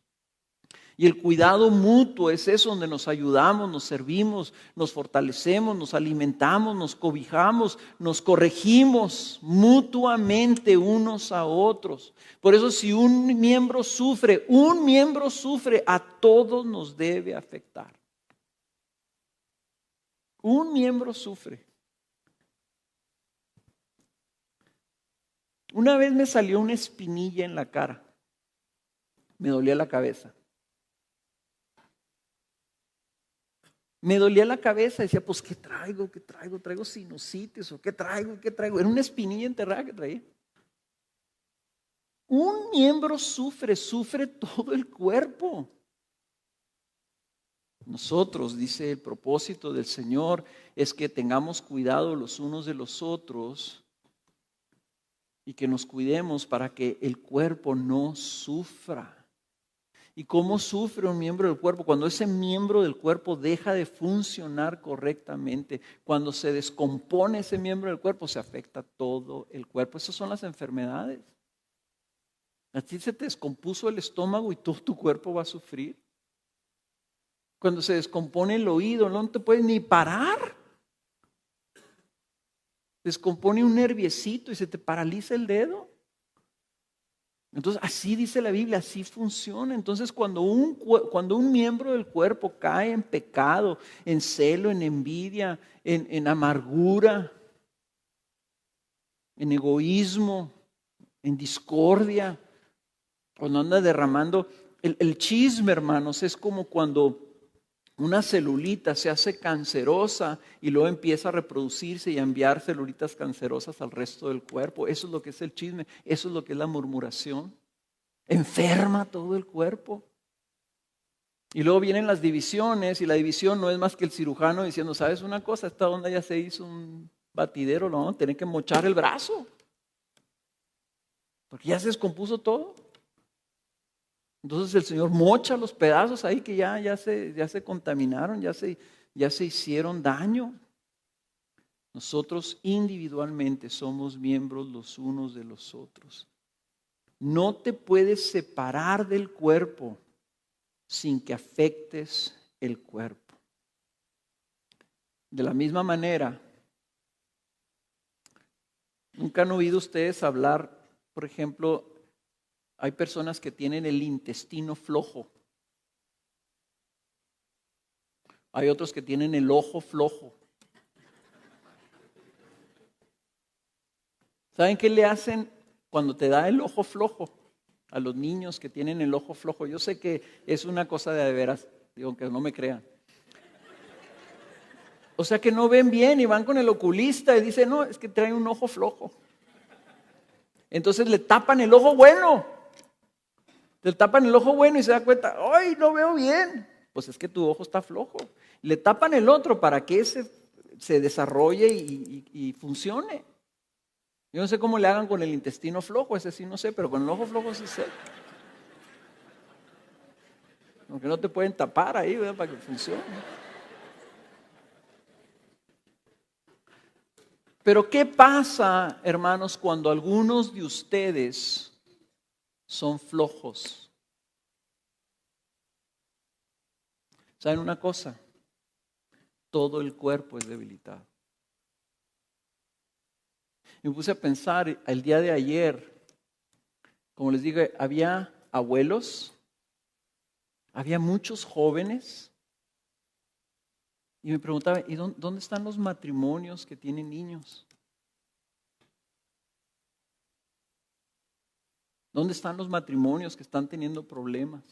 Y el cuidado mutuo es eso, donde nos ayudamos, nos servimos, nos fortalecemos, nos alimentamos, nos cobijamos, nos corregimos mutuamente unos a otros. Por eso si un miembro sufre, a todos nos debe afectar. Un miembro sufre. Una vez me salió una espinilla en la cara, me dolía la cabeza. Me dolía la cabeza, decía, pues ¿qué traigo? ¿Qué traigo? ¿Traigo sinusitis? ¿O qué traigo? ¿Qué traigo? Era una espinilla enterrada que traía. Un miembro sufre todo el cuerpo. Nosotros, dice el propósito del Señor, es que tengamos cuidado los unos de los otros y que nos cuidemos para que el cuerpo no sufra. ¿Y cómo sufre un miembro del cuerpo? Cuando ese miembro del cuerpo deja de funcionar correctamente, cuando se descompone ese miembro del cuerpo, se afecta todo el cuerpo. Esas son las enfermedades. A ti se te descompuso el estómago y todo tu cuerpo va a sufrir. Cuando se descompone el oído, no te puedes ni parar. Descompone un nerviecito y se te paraliza el dedo. Entonces, así dice la Biblia, así funciona. Entonces, cuando un miembro del cuerpo cae en pecado, en celo, en envidia, en amargura, en egoísmo, en discordia, cuando anda derramando, el chisme, hermanos, es como cuando una celulita se hace cancerosa y luego empieza a reproducirse y a enviar celulitas cancerosas al resto del cuerpo. Eso es lo que es el chisme, eso es lo que es la murmuración. Enferma todo el cuerpo. Y luego vienen las divisiones y la división no es más que el cirujano diciendo, ¿sabes una cosa? Esta onda ya se hizo un batidero, lo vamos a tener que mochar el brazo. Porque ya se descompuso todo. Entonces el Señor mocha los pedazos ahí que ya se contaminaron, ya se hicieron daño. Nosotros individualmente somos miembros los unos de los otros. No te puedes separar del cuerpo sin que afectes el cuerpo. De la misma manera, ¿nunca han oído ustedes hablar, por ejemplo, hay personas que tienen el intestino flojo? Hay otros que tienen el ojo flojo. ¿Saben qué le hacen cuando te da el ojo flojo? A los niños que tienen el ojo flojo. Yo sé que es una cosa de veras, digo que no me crean. O sea que no ven bien y van con el oculista y dicen, no, es que trae un ojo flojo. Entonces le tapan el ojo bueno. Le tapan el ojo bueno y se da cuenta, ¡ay, no veo bien! Pues es que tu ojo está flojo. Le tapan el otro para que ese se desarrolle y funcione. Yo no sé cómo le hagan con el intestino flojo, ese sí no sé, pero con el ojo flojo sí sé. Aunque no te pueden tapar ahí, ¿verdad? Para que funcione. Pero ¿qué pasa, hermanos, cuando algunos de ustedes son flojos? ¿Saben una cosa? Todo el cuerpo es debilitado. Me puse a pensar el día de ayer, como les digo, había abuelos, había muchos jóvenes, y me preguntaba, ¿y dónde están los matrimonios que tienen niños? ¿Dónde están los matrimonios que están teniendo problemas?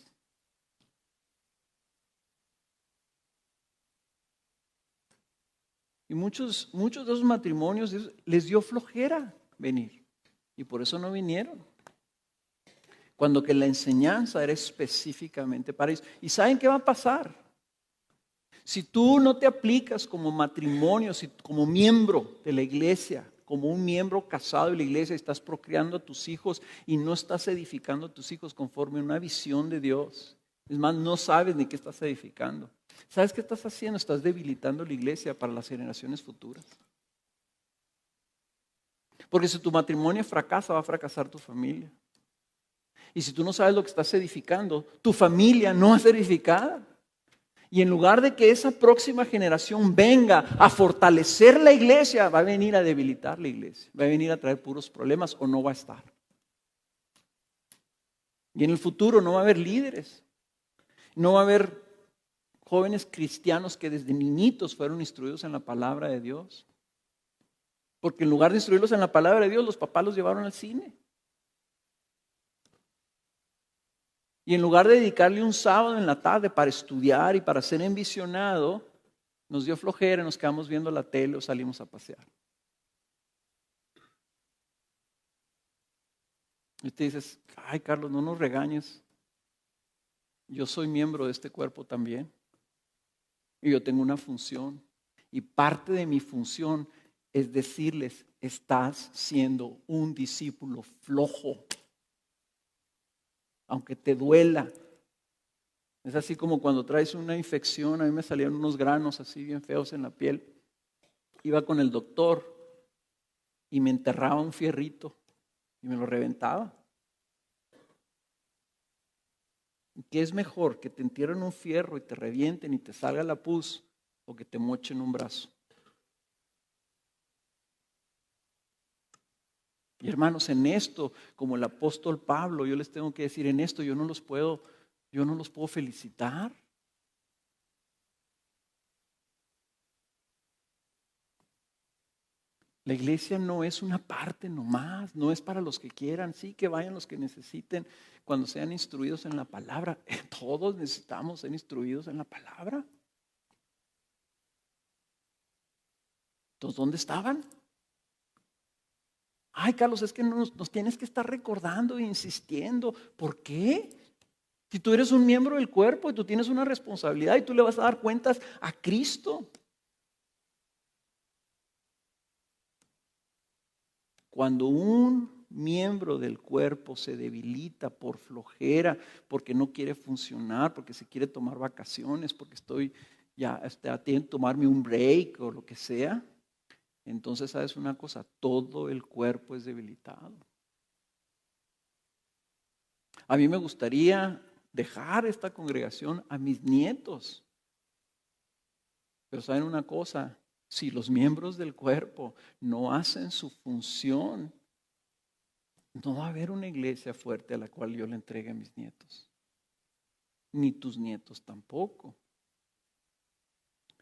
Y muchos de esos matrimonios les dio flojera venir, y por eso no vinieron. Cuando que la enseñanza era específicamente para ellos. ¿Y saben qué va a pasar? Si tú no te aplicas como matrimonio, como miembro de la iglesia, como un miembro casado de la iglesia, estás procreando a tus hijos y no estás edificando a tus hijos conforme a una visión de Dios. Es más, no sabes ni qué estás edificando. ¿Sabes qué estás haciendo? Estás debilitando la iglesia para las generaciones futuras. Porque si tu matrimonio fracasa, va a fracasar tu familia. Y si tú no sabes lo que estás edificando, tu familia no es edificada. Y en lugar de que esa próxima generación venga a fortalecer la iglesia, va a venir a debilitar la iglesia. Va a venir a traer puros problemas o no va a estar. Y en el futuro no va a haber líderes. No va a haber jóvenes cristianos que desde niñitos fueron instruidos en la palabra de Dios. Porque en lugar de instruirlos en la palabra de Dios, los papás los llevaron al cine. Y en lugar de dedicarle un sábado en la tarde para estudiar y para ser envisionado, Nos dio flojera, nos quedamos viendo la tele o salimos a pasear. Y te dices, ay Carlos, no nos regañes. Yo soy miembro de este cuerpo también. Y yo tengo una función. Y parte de mi función es decirles, estás siendo un discípulo flojo. Aunque te duela. Es así como cuando traes una infección. A mí me salían unos granos así bien feos en la piel. Iba con el doctor y me enterraba un fierrito y me lo reventaba. ¿Qué es mejor? ¿Que te entierren un fierro y te revienten y te salga la pus, o que te mochen un brazo? Y hermanos, en esto, como el apóstol Pablo, yo les tengo que decir, en esto yo no los puedo felicitar. La iglesia no es una parte nomás, no es para los que quieran, sí, que vayan los que necesiten cuando sean instruidos en la palabra. Todos necesitamos ser instruidos en la palabra. Entonces, ¿dónde estaban? Ay, Carlos, es que nos tienes que estar recordando e insistiendo. ¿Por qué? Si tú eres un miembro del cuerpo y tú tienes una responsabilidad y tú le vas a dar cuentas a Cristo. Cuando un miembro del cuerpo se debilita por flojera, porque no quiere funcionar, porque se quiere tomar vacaciones, porque estoy ya a tomarme un break o lo que sea, entonces sabes una cosa, todo el cuerpo es debilitado. A mí me gustaría dejar esta congregación a mis nietos, pero saben una cosa, si los miembros del cuerpo no hacen su función, no va a haber una iglesia fuerte a la cual yo le entregue a mis nietos. Ni tus nietos tampoco.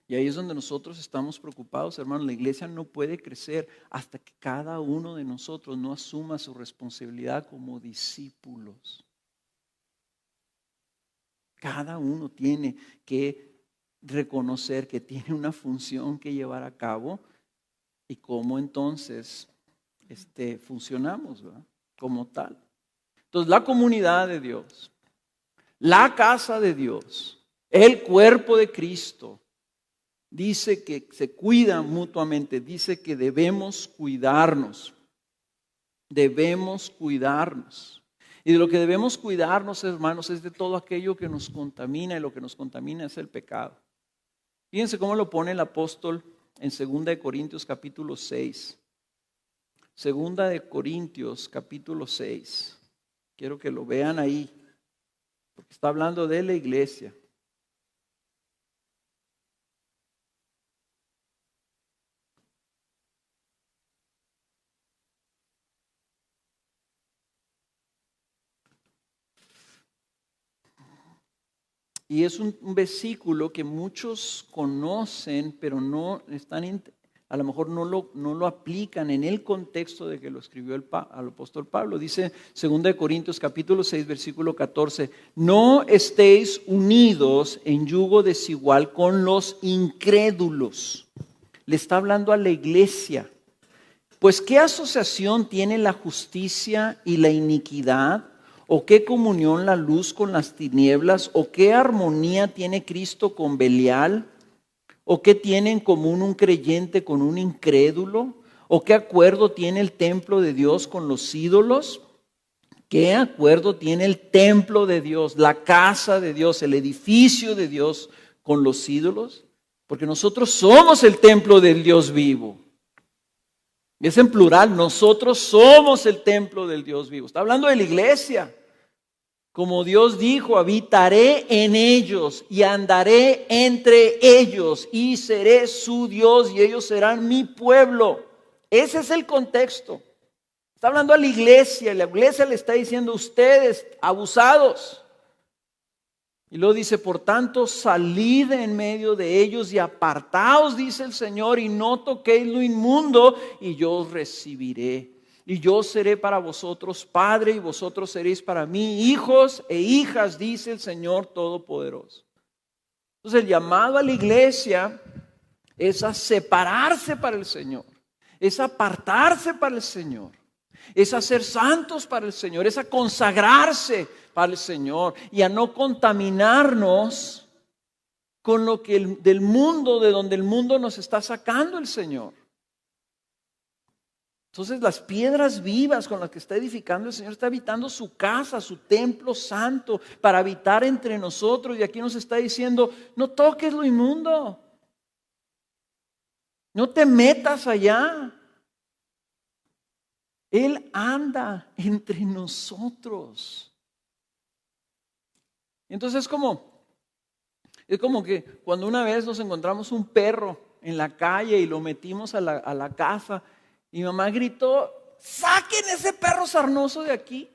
Y ahí es donde nosotros estamos preocupados, hermanos. La iglesia no puede crecer hasta que cada uno de nosotros no asuma su responsabilidad como discípulos. Cada uno tiene que reconocer que tiene una función que llevar a cabo y cómo entonces funcionamos, ¿verdad? Como tal. Entonces, la comunidad de Dios, la casa de Dios, el cuerpo de Cristo, dice que se cuidan mutuamente, dice que debemos cuidarnos. Debemos cuidarnos. Y de lo que debemos cuidarnos, hermanos, es de todo aquello que nos contamina, y lo que nos contamina es el pecado. Fíjense cómo lo pone el apóstol en 2 Corintios capítulo 6. 2 Corintios capítulo 6. Quiero que lo vean ahí, porque está hablando de la iglesia. Y es un versículo que muchos conocen, pero no están, a lo mejor no lo aplican en el contexto de que lo escribió el apóstol Pablo. Dice 2 Corintios capítulo 6, versículo 14, no estéis unidos en yugo desigual con los incrédulos. Le está hablando a la iglesia. Pues ¿qué asociación tiene la justicia y la iniquidad? ¿O qué comunión la luz con las tinieblas? ¿O qué armonía tiene Cristo con Belial? ¿O qué tiene en común un creyente con un incrédulo? ¿O qué acuerdo tiene el templo de Dios con los ídolos? ¿Qué acuerdo tiene el templo de Dios, la casa de Dios, el edificio de Dios con los ídolos? Porque nosotros somos el templo del Dios vivo. Y es en plural, nosotros somos el templo del Dios vivo. Está hablando de la iglesia. Como Dios dijo, habitaré en ellos y andaré entre ellos y seré su Dios y ellos serán mi pueblo. Ese es el contexto. Está hablando a la iglesia y la iglesia le está diciendo, ustedes abusados. Y luego dice, por tanto, salid en medio de ellos y apartaos, dice el Señor, y no toquéis lo inmundo, y yo os recibiré. Y yo seré para vosotros padre, y vosotros seréis para mí hijos e hijas, dice el Señor Todopoderoso. Entonces el llamado a la iglesia es a separarse para el Señor, es apartarse para el Señor, es a ser santos para el Señor, es a consagrarse para el Señor y a no contaminarnos con lo que del mundo, de donde el mundo nos está sacando el Señor. Entonces las piedras vivas con las que está edificando el Señor, está habitando su casa, su templo santo, para habitar entre nosotros. Y aquí nos está diciendo, no toques lo inmundo, no te metas allá. Él anda entre nosotros. Entonces es como que cuando una vez nos encontramos un perro en la calle y lo metimos a la casa, y mamá gritó, saquen ese perro sarnoso de aquí.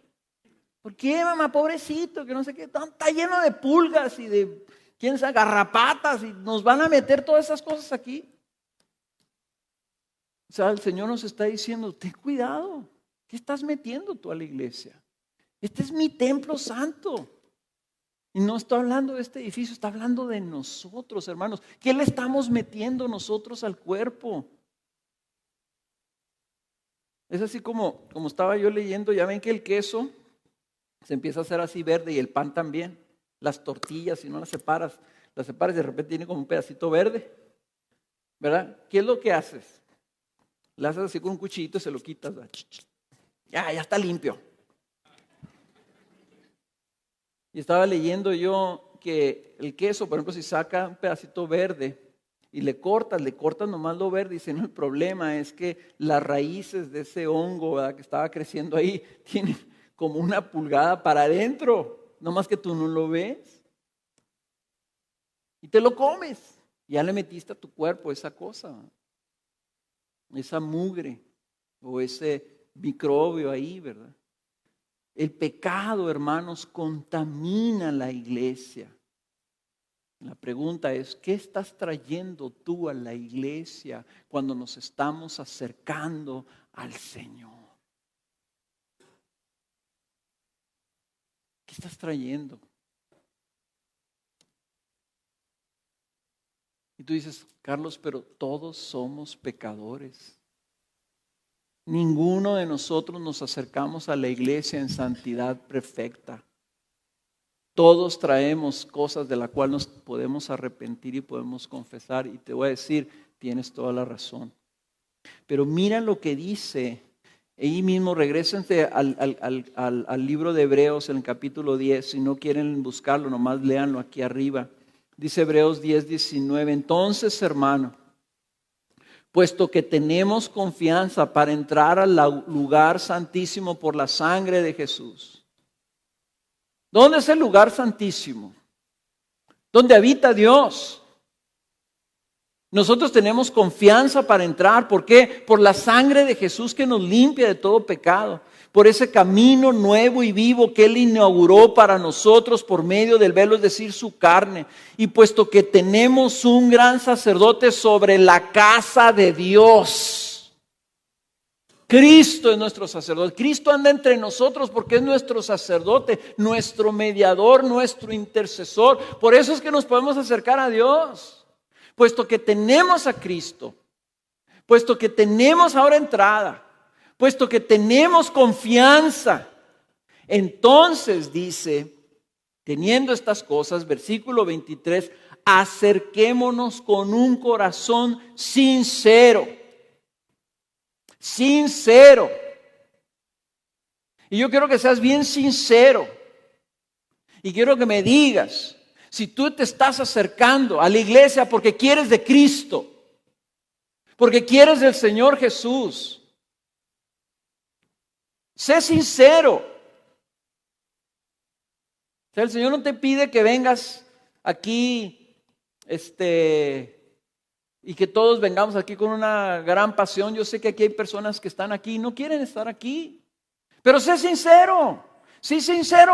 ¿Por qué, mamá? Pobrecito, que no sé qué, está lleno de pulgas y de, quién sabe, garrapatas, y nos van a meter todas esas cosas aquí. O sea, el Señor nos está diciendo, ten cuidado, ¿qué estás metiendo tú a la iglesia? Este es mi templo santo. Y no está hablando de este edificio, está hablando de nosotros, hermanos. ¿Qué le estamos metiendo nosotros al cuerpo? Es así como estaba yo leyendo, ya ven que el queso se empieza a hacer así verde y el pan también. Las tortillas, si no las separas y de repente tiene como un pedacito verde, ¿verdad? ¿Qué es lo que haces? Le haces así con un cuchillito y se lo quitas. Ya está limpio. Y estaba leyendo yo que el queso, por ejemplo, si saca un pedacito verde y le cortas nomás lo verde, dice, no, el problema es que las raíces de ese hongo, ¿verdad?, que estaba creciendo ahí, tienen como una pulgada para adentro, nomás que tú no lo ves. Y te lo comes. Ya le metiste a tu cuerpo esa cosa, esa mugre o ese microbio ahí, ¿verdad? El pecado, hermanos, contamina la iglesia. La pregunta es, ¿qué estás trayendo tú a la iglesia cuando nos estamos acercando al Señor? ¿Qué estás trayendo? Y tú dices, Carlos, pero todos somos pecadores. Ninguno de nosotros nos acercamos a la iglesia en santidad perfecta. Todos traemos cosas de las cuales nos podemos arrepentir y podemos confesar. Y te voy a decir, tienes toda la razón. Pero mira lo que dice. Ahí mismo regrésense al libro de Hebreos en el capítulo 10. Si no quieren buscarlo, nomás léanlo aquí arriba. Dice Hebreos 10:19. Entonces, hermano, puesto que tenemos confianza para entrar al lugar santísimo por la sangre de Jesús. ¿Dónde es el lugar santísimo? ¿Dónde habita Dios? Nosotros tenemos confianza para entrar. ¿Por qué? Por la sangre de Jesús que nos limpia de todo pecado. Por ese camino nuevo y vivo que Él inauguró para nosotros por medio del velo, es decir, su carne. Y puesto que tenemos un gran sacerdote sobre la casa de Dios. Cristo es nuestro sacerdote. Cristo anda entre nosotros porque es nuestro sacerdote, nuestro mediador, nuestro intercesor. Por eso es que nos podemos acercar a Dios. Puesto que tenemos a Cristo, puesto que tenemos ahora entrada, puesto que tenemos confianza, entonces dice, teniendo estas cosas, versículo 23, acerquémonos con un corazón sincero. Sincero. Y yo quiero que seas bien sincero. Y quiero que me digas, si tú te estás acercando a la iglesia porque quieres de Cristo, porque quieres del Señor Jesús, sé sincero. O sea, el Señor no te pide que vengas aquí, y que todos vengamos aquí con una gran pasión. Yo sé que aquí hay personas que están aquí y no quieren estar aquí. Pero sé sincero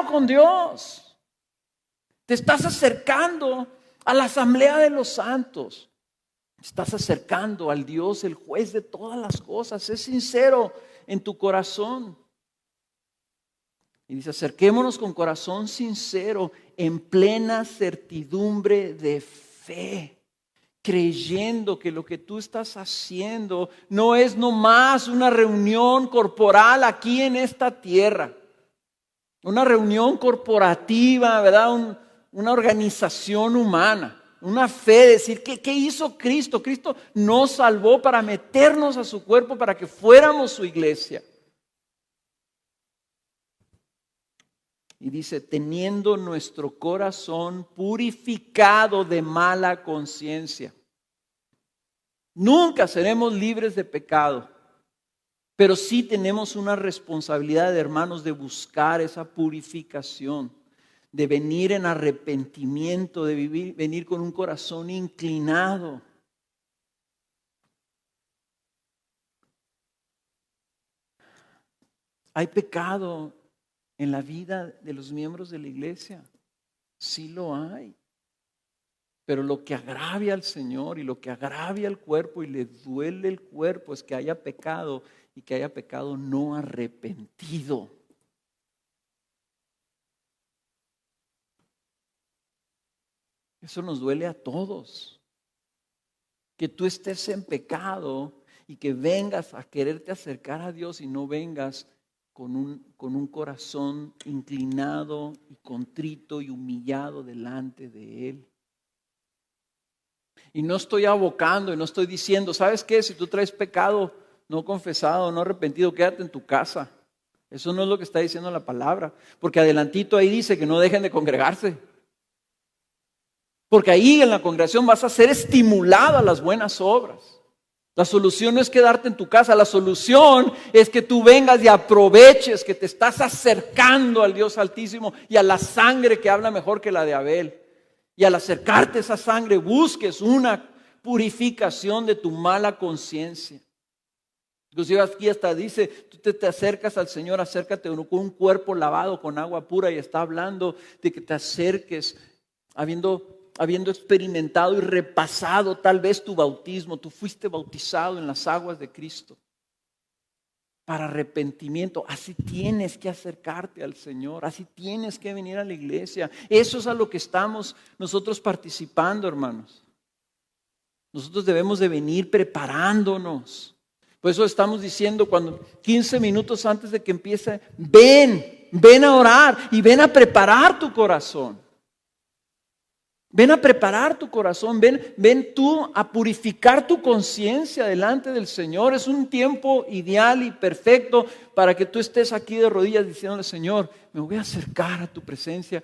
con Dios. Te estás acercando a la asamblea de los santos. Te estás acercando al Dios, el juez de todas las cosas. Sé sincero en tu corazón. Y dice, acerquémonos con corazón sincero, en plena certidumbre de fe. creyendo que lo que tú estás haciendo no es nomás una reunión corporal aquí en esta tierra, una reunión corporativa, ¿verdad? Una organización humana, una fe, decir, ¿qué hizo Cristo? Cristo nos salvó para meternos a su cuerpo, para que fuéramos su iglesia. Y dice, teniendo nuestro corazón purificado de mala conciencia. Nunca seremos libres de pecado, pero sí tenemos una responsabilidad, hermanos, de buscar esa purificación, de venir en arrepentimiento, de venir con un corazón inclinado. ¿Hay pecado en la vida de los miembros de la iglesia? Sí lo hay. Pero lo que agravia al Señor y lo que agravia al cuerpo y le duele el cuerpo es que haya pecado y que haya pecado no arrepentido. Eso nos duele a todos. Que tú estés en pecado y que vengas a quererte acercar a Dios y no vengas con un corazón inclinado y contrito y humillado delante de Él. Y no estoy abocando y no estoy diciendo, ¿sabes qué? Si tú traes pecado no confesado, no arrepentido, quédate en tu casa. Eso no es lo que está diciendo la palabra. Porque adelantito ahí dice que no dejen de congregarse. Porque ahí en la congregación vas a ser estimulado a las buenas obras. La solución no es quedarte en tu casa, la solución es que tú vengas y aproveches que te estás acercando al Dios Altísimo y a la sangre que habla mejor que la de Abel. Y al acercarte a esa sangre busques una purificación de tu mala conciencia. Inclusive aquí hasta dice, tú te acercas al Señor, acércate con un cuerpo lavado con agua pura, y está hablando de que te acerques habiendo experimentado y repasado tal vez tu bautismo. Tú fuiste bautizado en las aguas de Cristo para arrepentimiento. Así tienes que acercarte al Señor, así tienes que venir a la iglesia. Eso es a lo que estamos nosotros participando, hermanos. Nosotros debemos de venir preparándonos. Por eso estamos diciendo, cuando 15 minutos antes de que empiece, ven a orar y ven a preparar tu corazón. Ven a preparar tu corazón, ven tú a purificar tu conciencia delante del Señor. Es un tiempo ideal y perfecto para que tú estés aquí de rodillas diciéndole, Señor, me voy a acercar a tu presencia.